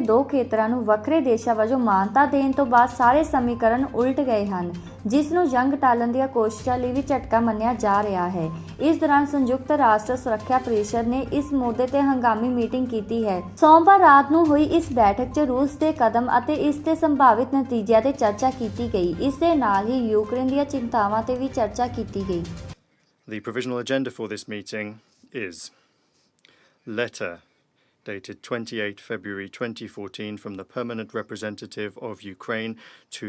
ਦੋ ਖੇਤਰਾਂ ਨੂੰ ਵੱਖਰੇ ਦੇਸ਼ਾਂ ਵਜੋਂ ਮਾਨਤਾ ਦੇਣ ਤੋਂ ਬਾਅਦ ਸਾਰੇ ਸਮੀਕਰਨ ਉਲਟ ਗਏ ਹਨ, ਜਿਸ ਨੂੰ ਜੰਗ ਟਾਲਣ ਦੀਆਂ ਕੋਸ਼ਿਸ਼ਾਂ ਲਈ ਵੀ ਝਟਕਾ ਮੰਨਿਆ ਜਾ ਰਿਹਾ ਹੈ। ਇਸ ਦੌਰਾਨ ਸੰਯੁਕਤ ਰਾਸ਼ਟਰ ਸੁਰੱਖਿਆ ਪਰਿਸ਼ਦ ਨੇ ਇਸ ਮੁੱਦੇ ਤੇ ਹੰਗਾਮੀ ਮੀਟਿੰਗ ਕੀਤੀ ਹੈ। ਸੋਮਵਾਰ ਰਾਤ ਨੂੰ ਹੋਈ ਇਸ ਬੈਠਕ 'ਚ ਰੂਸ ਦੇ ਕਦਮ ਅਤੇ ਇਸ ਦੇ ਸੰਭਾਵਿਤ ਨਤੀਜਿਆਂ ਤੇ ਚਰਚਾ ਕੀਤੀ ਗਈ। ਇਸ ਦੇ ਨਾਲ ਹੀ ਯੂਕਰੇਨ ਦੀਆਂ ਚਿੰਤਾਵਾਂ ਤੇ ਵੀ ਚਰਚਾ ਕੀਤੀ ਗਈ। The provisional agenda for this meeting is letter dated 28 February 2014 from the Permanent Representative of Ukraine to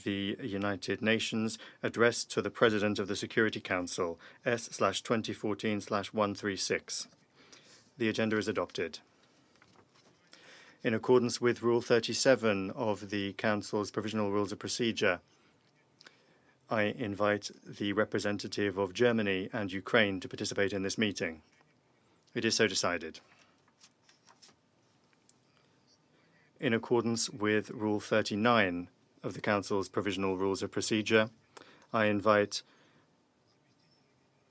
the United Nations, addressed to the President of the Security Council, S/2014/136. The agenda is adopted. In accordance with Rule 37 of the Council's Provisional Rules of Procedure, I invite the representative of Germany and Ukraine to participate in this meeting. It is so decided. In accordance with Rule 39 of the Council's Provisional Rules of Procedure, I invite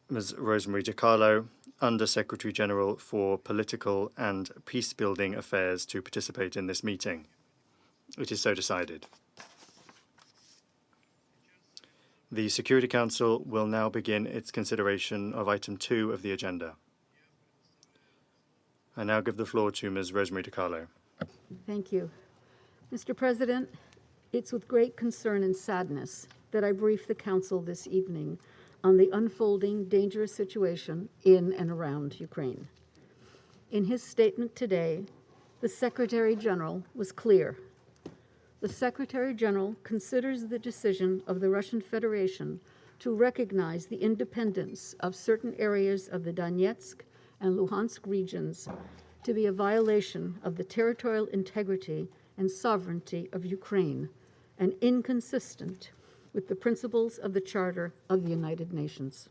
Ms. Rosemary DiCarlo, Under-Secretary General for Political and Peace-Building Affairs, to participate in this meeting. It is so decided. The Security Council will now begin its consideration of item 2 of the agenda. I now give the floor to Ms. Rosemary DiCarlo. Thank you. Mr. President, it's with great concern and sadness that I brief the Council this evening on the unfolding dangerous situation in and around Ukraine. In his statement today, the Secretary General was clear. The Secretary General considers the decision of the Russian Federation to recognize the independence of certain areas of the Donetsk and Luhansk regions to be a violation of the territorial integrity and sovereignty of Ukraine and inconsistent with the principles of the Charter of the United Nations.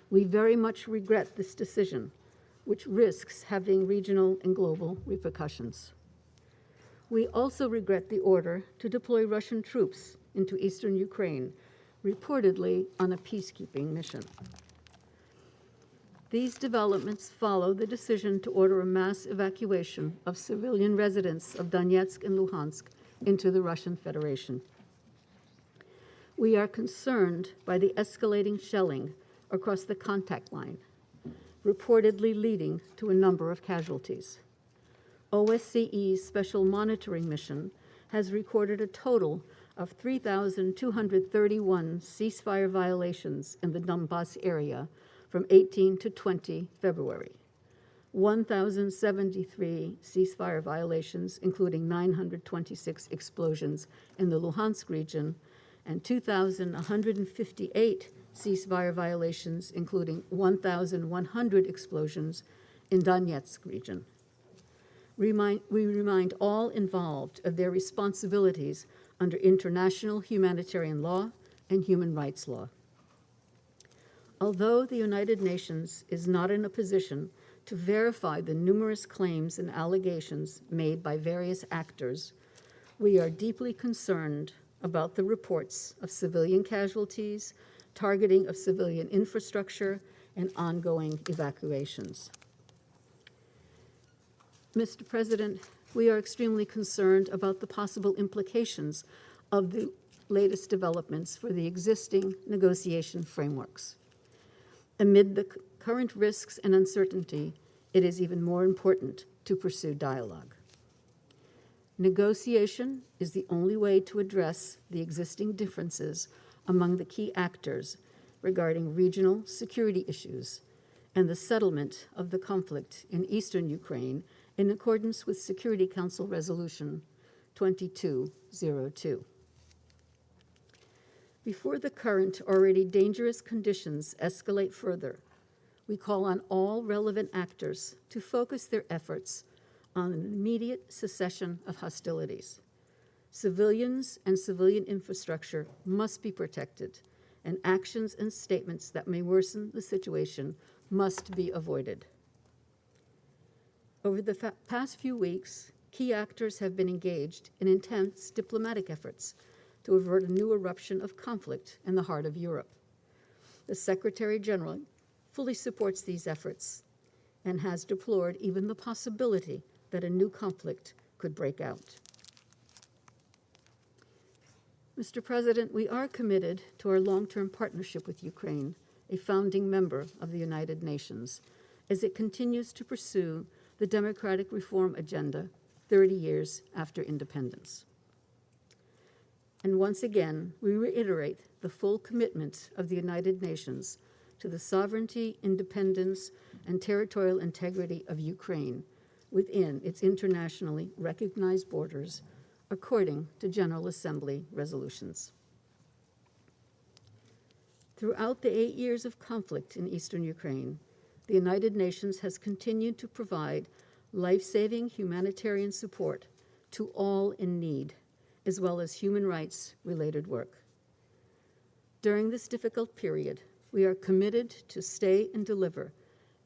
We very much regret this decision, which risks having regional and global repercussions. We also regret the order to deploy Russian troops into eastern Ukraine, reportedly on a peacekeeping mission. These developments follow the decision to order a mass evacuation of civilian residents of Donetsk and Luhansk into the Russian Federation. We are concerned by the escalating shelling across the contact line, reportedly leading to a number of casualties. OSCE's Special Monitoring Mission has recorded a total of 3,231 ceasefire violations in the Donbas area from 18 to 20 February. 1,073 ceasefire violations, including 926 explosions in the Luhansk region, and 2,158 ceasefire violations, including 1,100 explosions in Donetsk region. We remind all involved of their responsibilities under international humanitarian law and human rights law. Although the United Nations is not in a position to verify the numerous claims and allegations made by various actors, we are deeply concerned about the reports of civilian casualties, targeting of civilian infrastructure, and ongoing evacuations. Mr. President, we are extremely concerned about the possible implications of the latest developments for the existing negotiation frameworks. Amid the current risks and uncertainty, it is even more important to pursue dialogue. Negotiation is the only way to address the existing differences among the key actors regarding regional security issues and the settlement of the conflict in eastern Ukraine in accordance with Security Council Resolution 2202. Before the current already dangerous conditions escalate further, we call on all relevant actors to focus their efforts on an immediate cessation of hostilities. Civilians and civilian infrastructure must be protected, and actions and statements that may worsen the situation must be avoided. Over the past few weeks, key actors have been engaged in intense diplomatic efforts to avert a new eruption of conflict in the heart of Europe. The Secretary General fully supports these efforts and has deplored even the possibility that a new conflict could break out. Mr. President, we are committed to our long-term partnership with Ukraine, a founding member of the United Nations, as it continues to pursue the democratic reform agenda 30 years after independence. And once again, we reiterate the full commitment of the United Nations to the sovereignty, independence, and territorial integrity of Ukraine within its internationally recognized borders, according to General Assembly resolutions. Throughout the 8 years of conflict in eastern Ukraine, the United Nations has continued to provide life-saving humanitarian support to all in need, as well as human rights-related work. During this difficult period, we are committed to stay and deliver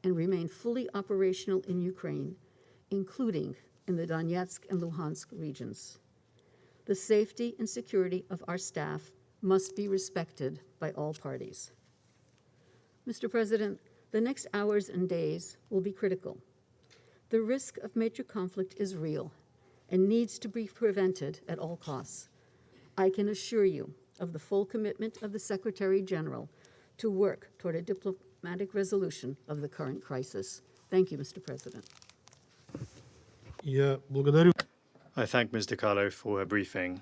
and remain fully operational in Ukraine, including in the Donetsk and Luhansk regions. The safety and security of our staff must be respected by all parties. Mr. President, the next hours and days will be critical. The risk of major conflict is real and needs to be prevented at all costs. I can assure you of the full commitment of the Secretary General to work toward a diplomatic resolution of the current crisis. Thank you, Mr. President. Я благодарю. I thank Ms. DiCarlo for her briefing.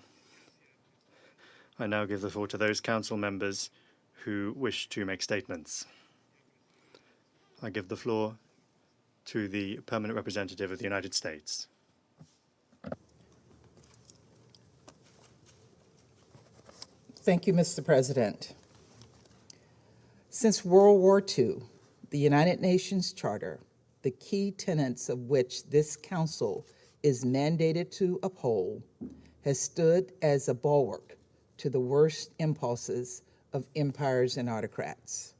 I now give the floor to those council members who wish to make statements. I give the floor to the Permanent Representative of the United States. Thank you, Mr. President. Since World War II, the United Nations Charter, the key tenets of which this council is mandated to uphold, has stood as a bulwark to the worst impulses of empires and autocrats.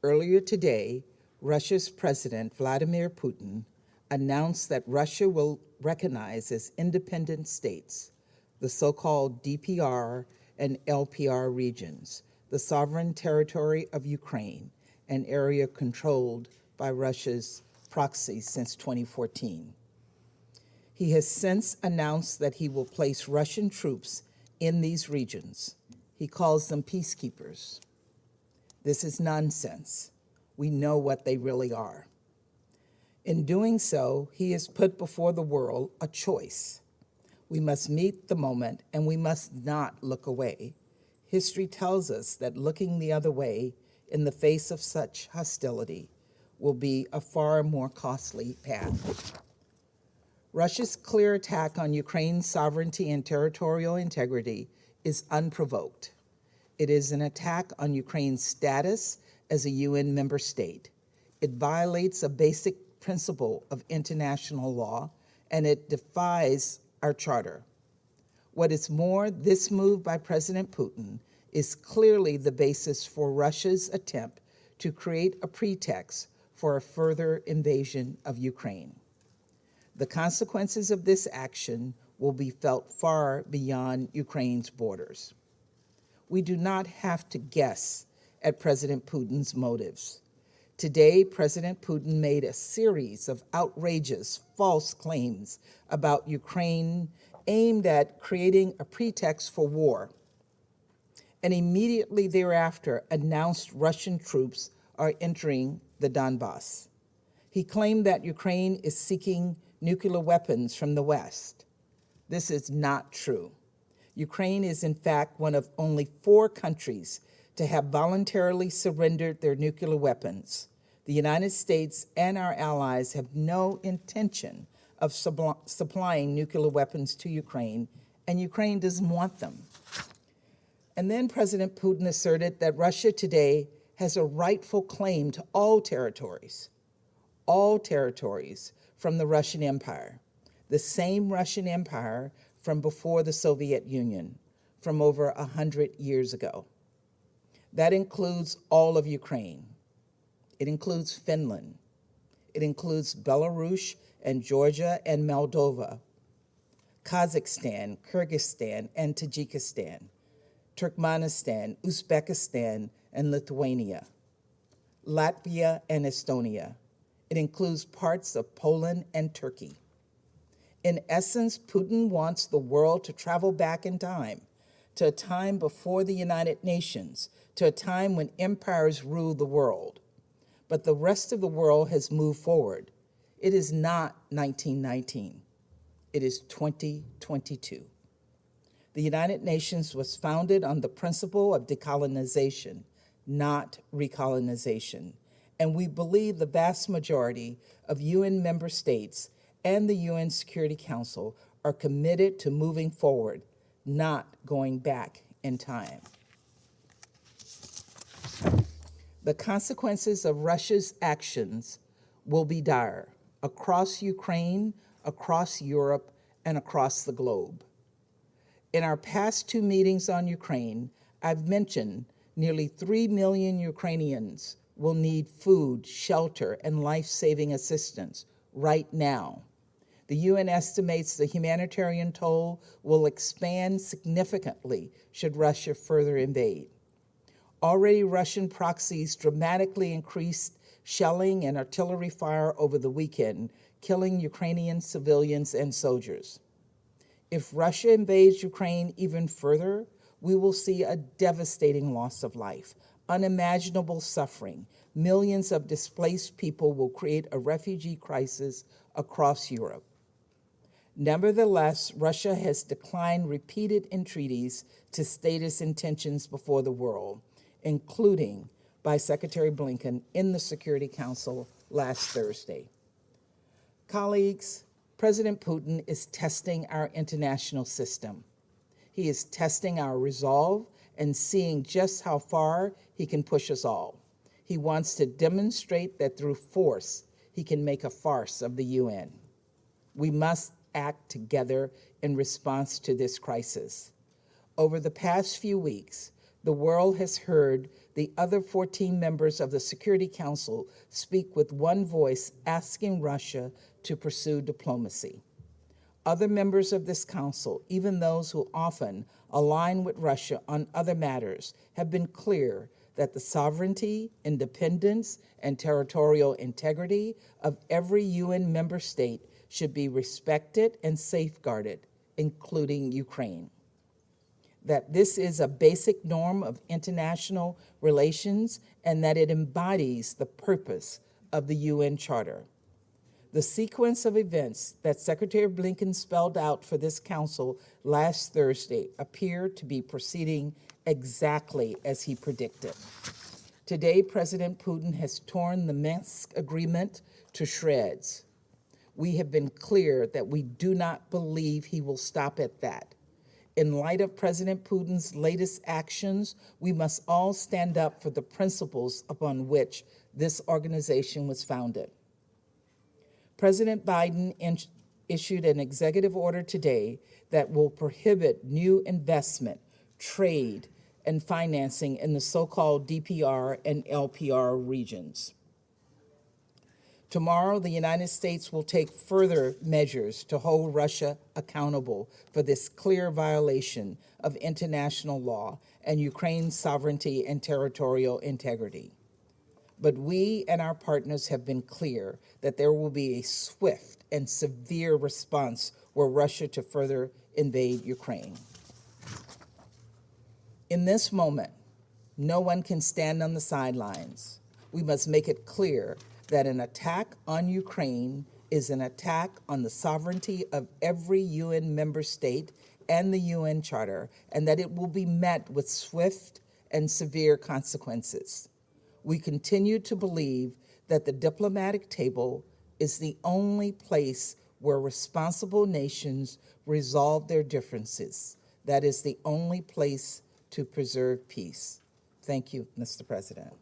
Earlier today, Russia's President Vladimir Putin announced that Russia will recognize as independent states the so-called DPR and LPR regions, the sovereign territory of Ukraine, an area controlled by Russia's proxies since 2014. He has since announced that he will place Russian troops in these regions. He calls them peacekeepers. This is nonsense. We know what they really are. In doing so, he has put before the world a choice. We must meet the moment, and we must not look away. History tells us that looking the other way in the face of such hostility will be a far more costly path. Russia's clear attack on Ukraine's sovereignty and territorial integrity is unprovoked. It is an attack on Ukraine's status as a UN member state. It violates a basic principle of international law, and it defies our charter. What is more, this move by President Putin is clearly the basis for Russia's attempt to create a pretext for a further invasion of Ukraine. The consequences of this action will be felt far beyond Ukraine's borders. We do not have to guess at President Putin's motives. Today, President Putin made a series of outrageous false claims about Ukraine aimed at creating a pretext for war, and immediately thereafter announced Russian troops are entering the Donbass. He claimed that Ukraine is seeking nuclear weapons from the West. This is not true. Ukraine is in fact one of only 4 countries to have voluntarily surrendered their nuclear weapons. The United States and our allies have no intention of supplying nuclear weapons to Ukraine, and Ukraine doesn't want them. And then President Putin asserted that Russia today has a rightful claim to all territories from the Russian Empire, the same Russian Empire from before the Soviet Union, from over 100 years ago. That includes all of Ukraine. It includes Finland. It includes Belarus and Georgia and Moldova, Kazakhstan, Kyrgyzstan, and Tajikistan, Turkmenistan, Uzbekistan, and Lithuania, Latvia and Estonia. It includes parts of Poland and Turkey. In essence, Putin wants the world to travel back in time, to a time before the United Nations, to a time when empires ruled the world. But the rest of the world has moved forward. It is not 1919. It is 2022. The United Nations was founded on the principle of decolonization, not recolonization. And we believe the vast majority of UN member states and the UN Security Council are committed to moving forward, not going back in time. The consequences of Russia's actions will be dire across Ukraine, across Europe, and across the globe. In our past two meetings on Ukraine, I've mentioned nearly 3 million Ukrainians will need food, shelter, and life-saving assistance right now. The UN estimates the humanitarian toll will expand significantly should Russia further invade. Already, Russian proxies dramatically increased shelling and artillery fire over the weekend, killing Ukrainian civilians and soldiers. If Russia invades Ukraine even further, we will see a devastating loss of life, unimaginable suffering. Millions of displaced people will create a refugee crisis across Europe. Nevertheless, Russia has declined repeated entreaties to state its intentions before the world, including by Secretary Blinken in the Security Council last Thursday. Colleagues, President Putin is testing our international system. He is testing our resolve and seeing just how far he can push us all. He wants to demonstrate that through force, he can make a farce of the UN. We must act together in response to this crisis. Over the past few weeks, the world has heard the other 14 members of the Security Council speak with one voice, asking Russia to pursue diplomacy. Other members of this council, even those who often align with Russia on other matters, have been clear that the sovereignty, independence, and territorial integrity of every UN member state should be respected and safeguarded, including Ukraine. That this is a basic norm of international relations and that it embodies the purpose of the UN Charter. The sequence of events that Secretary Blinken spelled out for this council last Thursday appear to be proceeding exactly as he predicted. Today, President Putin has torn the Minsk agreement to shreds. We have been clear that we do not believe he will stop at that. In light of President Putin's latest actions, we must all stand up for the principles upon which this organization was founded. President Biden issued an executive order today that will prohibit new investment, trade, and financing in the so-called DPR and LPR regions. Tomorrow, the United States will take further measures to hold Russia accountable for this clear violation of international law and Ukraine's sovereignty and territorial integrity. But we and our partners have been clear that there will be a swift and severe response were Russia to further invade Ukraine. In this moment, no one can stand on the sidelines. We must make it clear that an attack on Ukraine is an attack on the sovereignty of every UN member state and the UN Charter, and that it will be met with swift and severe consequences. We continue to believe that the diplomatic table is the only place where responsible nations resolve their differences. That is the only place to preserve peace. Thank you, Mr. President.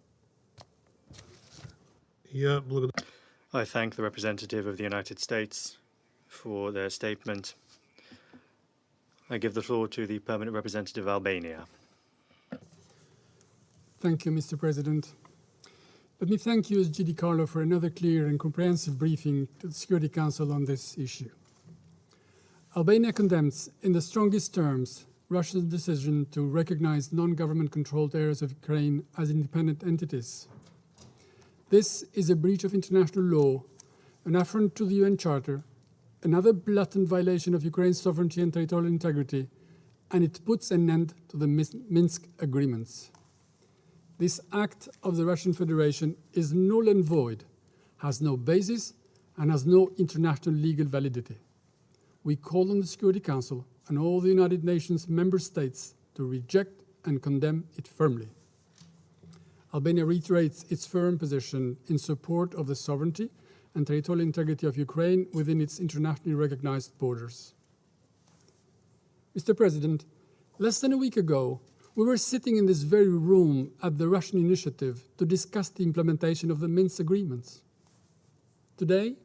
I thank the representative of the United States for their statement. I give the floor to the permanent representative of Albania. Thank you, Mr. President. Let me thank you, G.D. Carlo, for another clear and comprehensive briefing to the Security Council on this issue. Albania condemns, in the strongest terms, Russia's decision to recognize non-government-controlled areas of Ukraine as independent entities. This is a breach of international law, an affront to the UN Charter, another blatant violation of Ukraine's sovereignty and territorial integrity, and it puts an end to the Minsk agreements. This act of the Russian Federation is null and void, has no basis, and has no international legal validity. We call on the Security Council and all the United Nations member states to reject and condemn it firmly. Albania reiterates its firm position in support of the sovereignty and territorial integrity of Ukraine within its internationally recognized borders. Mr. President, less than a week ago, we were sitting in this very room at the Russian initiative to discuss the implementation of the Minsk agreements. Today,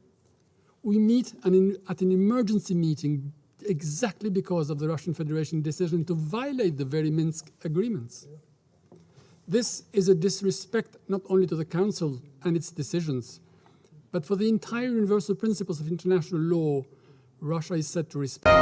we meet at an emergency meeting exactly because of the Russian Federation decision to violate the very Minsk agreements. This is a disrespect not only to the Council and its decisions, but for the entire universal principles of international law Russia is set to respect.